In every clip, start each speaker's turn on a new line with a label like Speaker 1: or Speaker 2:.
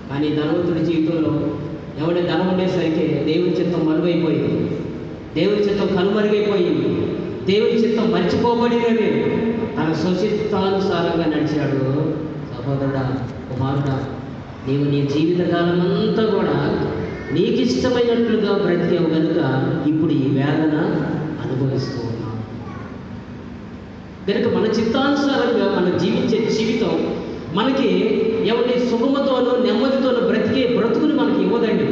Speaker 1: కానీ ధనవంతుడి జీవితంలో ఎవరి ధనం ఉండేసరికి దేవుని చిత్తం మరుగైపోయింది, దేవుని చిత్తం కనుమరుగైపోయింది, దేవుని చిత్తం మర్చిపోబడినది. తన స్వచిత్తానుసారంగా నడిచాడు. సహోదరుడా, కుమారుడా, నీవు నీ జీవితకాలం అంతా కూడా నీకు ఇష్టమైనట్లుగా బ్రతికేవు కనుక ఇప్పుడు ఈ వేదన అనుభవిస్తూ ఉన్నాం. కనుక మన చిత్తానుసారంగా మనం జీవించే జీవితం మనకి ఎవరి సుఖముతోనూ నెమ్మదితోనూ బ్రతికే బ్రతుకుని మనకి ఇవ్వదండి.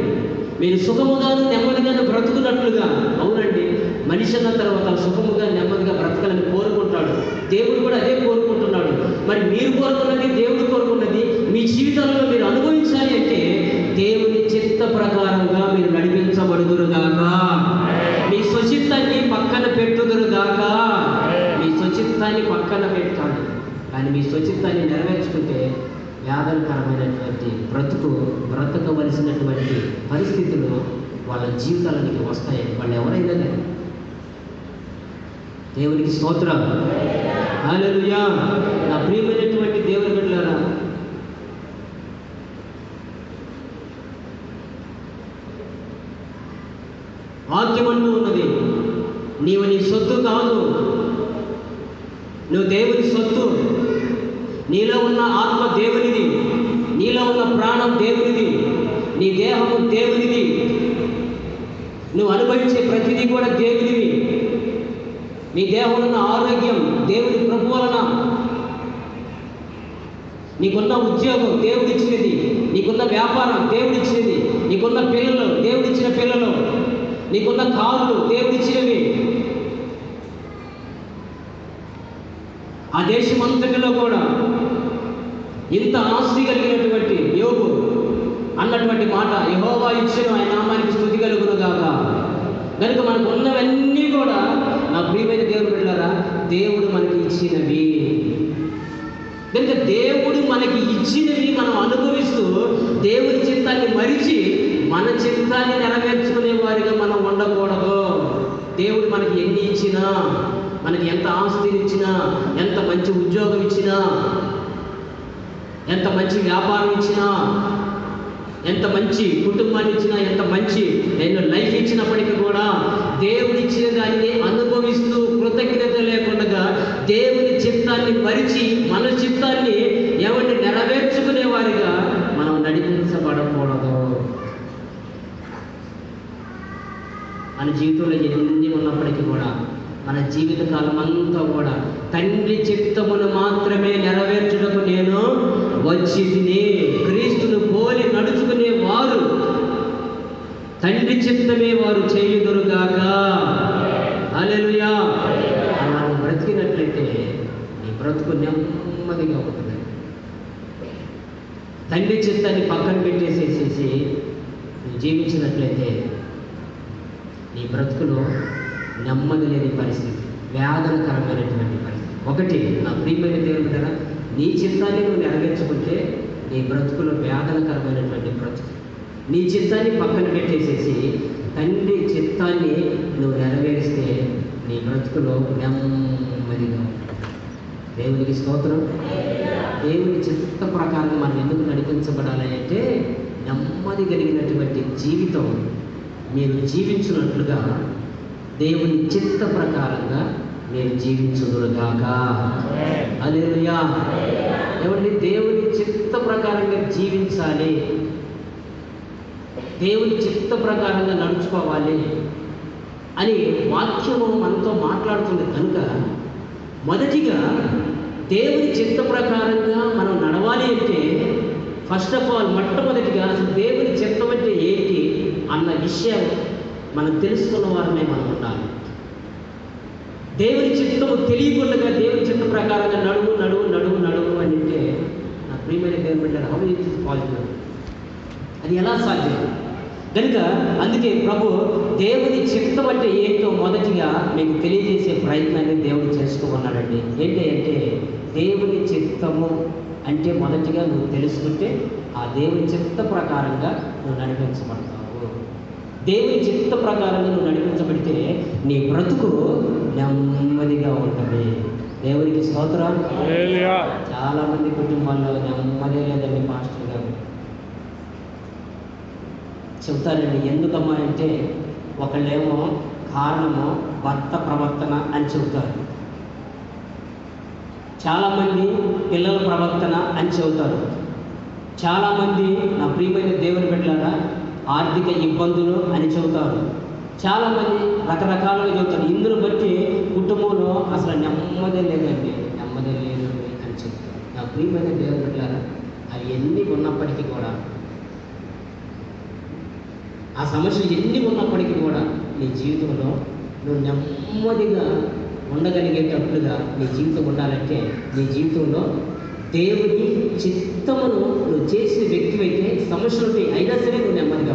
Speaker 1: మీరు సుఖముగాను నెమ్మదిగాను బ్రతుకున్నట్లుగా, అవునండి, మనిషి అన్న తర్వాత సుఖముగా నెమ్మదిగా బ్రతకాలని కోరుకుంటాడు. దేవుడు కూడా అదే కోరుకుంటున్నాడు. మరి మీరు కోరుకున్నది, దేవుడు కోరుకున్నది మీ జీవితంలో మీరు అనుభవించాలి అంటే దేవుని చిత్త ప్రకారంగా మీరు నడిపించబడుదురుగాక. మీ స్వచిత్తాన్ని పక్కన పెట్టుదురుగాక. మీ స్వచిత్తాన్ని పక్కన పెట్టాలి, కానీ మీ స్వచిత్తాన్ని నెరవేర్చుకుంటే వ్యాధకరమైనటువంటి బ్రతకవలసినటువంటి పరిస్థితులు వాళ్ళ జీవితాలకి వస్తాయి. వాళ్ళు ఎవరైనా కానీ. దేవునికి స్తోత్రం, హల్లెలూయా. నా ప్రియమైనటువంటి దేవుని బిడ్డలారా, వాక్యం అంటూ ఉన్నది, నీవు నీ సొత్తు కాదు, నువ్వు దేవుని సొత్తు. నీలో ఉన్న ఆత్మ దేవునిది, నీలో ఉన్న ప్రాణం దేవునిది, నీ దేహము దేవునిది, నువ్వు అనుభవించే ప్రతిదీ కూడా దేవునిది. నీ దేహంలో ఉన్న ఆరోగ్యం దేవుని కృప వలన, నీకున్న ఉద్యోగం దేవుడిచ్చినది, నీకున్న వ్యాపారం దేవుడిచ్చినది, నీకున్న పిల్లలు దేవుడిచ్చిన పిల్లలు, నీకున్న కారులు దేవుడిచ్చినవి. ఆ దేశమంతటిలో కూడా ఇంత ఆస్తి కలిగినటువంటి యోబు అన్నటువంటి మాట, యెహోవా ఇచ్చెను, ఆయన నామానికి స్తుతి కలుగును గాక. కనుక మనకు ఉన్నవన్నీ కూడా, నా ప్రియమైన దేవుని బిడ్డలారా, దేవుడు మనకి ఇచ్చినవి. కనుక దేవుడు మనకి ఇచ్చినవి మనం అనుభవిస్తూ దేవుని చిత్తాన్ని మరిచి మన చిత్తాన్ని నెరవేర్చుకునే వారిగా మనం ఉండకూడదు. దేవుడు మనకి ఎన్ని ఇచ్చినా, మనకి ఎంత ఆస్తిని ఇచ్చినా, ఎంత మంచి ఉద్యోగం ఇచ్చినా, ఎంత మంచి వ్యాపారం ఇచ్చినా, ఎంత మంచి కుటుంబాన్ని ఇచ్చినా, ఎంత మంచి లైఫ్ ఇచ్చినప్పటికీ కూడా దేవుడు ఇచ్చిన దాన్ని అనుభవిస్తూ కృతజ్ఞత లేకుండా దేవుని చిత్తాన్ని మరిచి మన చిత్తాన్ని ఎవరిని నెరవేర్చుకునే వారిగా మనం నడిపించబడకూడదు. మన జీవితంలో ఎన్ని ఉన్నప్పటికీ కూడా మన జీవితకాలం అంతా కూడా తండ్రి చిత్తమును మాత్రమే నెరవేర్చుటకు నేను వచ్చి తిని, క్రీస్తును పోలి నడుచుకునే వారు తండ్రి చిత్తమే వారు చేయుదురుగాక. హల్లెలూయా. అలా బ్రతికినట్లయితే నీ బ్రతుకు నెమ్మదిగా ఉంటుంది. తండ్రి చిత్తాన్ని పక్కన పెట్టేసేసేసి నువ్వు జీవించినట్లయితే నీ బ్రతుకులో నెమ్మది లేని పరిస్థితి, వేదనకరమైనటువంటి పరిస్థితి. ఒకటి, నా ప్రియమైన దేవుని ద్వారా నీ చిత్తాన్ని నువ్వు నెరవేర్చుకుంటే నీ బ్రతుకులో వేదనకరమైనటువంటి బ్రతుకు. నీ చిత్తాన్ని పక్కన పెట్టేసేసి తండ్రి చిత్తాన్ని నువ్వు నెరవేరిస్తే నీ బ్రతుకులో నెమ్మదిగా. దేవునికి స్తోత్రం. దేవుని చిత్త ప్రకారం మనం ఎందుకు నడిపించబడాలి అంటే నెమ్మది కలిగినటువంటి జీవితం మీరు జీవించినట్లుగా దేవుని చిత్త ప్రకారంగా మీరు జీవించుదురుగాక. హల్లెలూయా. ఏమండి, దేవుని చిత్త ప్రకారంగా జీవించాలి, దేవుని చిత్త ప్రకారంగా నడుచుకోవాలి అని వాక్యము మనతో మాట్లాడుతుంది. కనుక మొదటిగా దేవుని చిత్త ప్రకారంగా మనం నడవాలి అంటే ఫస్ట్ ఆఫ్ ఆల్ మొట్టమొదటిగా అసలు దేవుని చిత్తం అంటే ఏంటి అన్న విషయం మనం తెలుసుకున్న వారమే మనం ఉండాలి. దేవుని చిత్తము తెలియకుండా దేవుని చిత్త ప్రకారంగా నడువు నడువు నడువు నడువు అని అంటే నా ప్రియమైన దేవుని బిడ్డలారా, హౌ ఇట్ ఈస్ పాసిబుల్? అది ఎలా సాధ్యం? కనుక అందుకే ప్రభు దేవుని చిత్తం అంటే ఏంటో మొదటిగా మీకు తెలియజేసే ప్రయత్నాన్ని దేవుడు చేస్తూ ఉన్నాడండి. ఏంటి అంటే దేవుని చిత్తము అంటే మొదటిగా నువ్వు తెలుసుకుంటే ఆ దేవుని చిత్త ప్రకారంగా నువ్వు నడిపించబడతావు. దేవుని చిత్త ప్రకారంగా నువ్వు నడిపించబడితే నీ బ్రతుకు నెమ్మదిగా ఉంటుంది. దేవునికి స్తోత్రం. చాలా మంది కుటుంబాల్లో నెమ్మది లేదండి పాస్టర్ గారు. చెబుతారండి. ఎందుకమ్మా అంటే ఒకళ్ళేమో కారణము భర్త ప్రవర్తన అని చెబుతారు, చాలామంది పిల్లల ప్రవర్తన అని చెబుతారు, చాలామంది నా ప్రియమైన దేవుని బిడ్డలారా ఆర్థిక ఇబ్బందులు అని చెబుతారు, చాలామంది రకరకాలుగా చెబుతారు. ఇందును బట్టి కుటుంబంలో అసలు నెమ్మది లేదండి, నెమ్మది లేదు అని చెప్తారు. నా ప్రియమైన దేవుని బిడ్డలారా అవి ఎన్ని ఉన్నప్పటికీ కూడా, ఆ సమస్యలు ఎన్ని ఉన్నప్పటికీ కూడా నీ జీవితంలో నువ్వు నెమ్మదిగా ఉండగలిగేటట్లుగా నీ జీవితం ఉండాలంటే నీ జీవితంలో దేవుని చిత్తమును నువ్వు చేసిన వ్యక్తి అయితే సమస్యలు అయినా సరే నువ్వు నెమ్మదిగా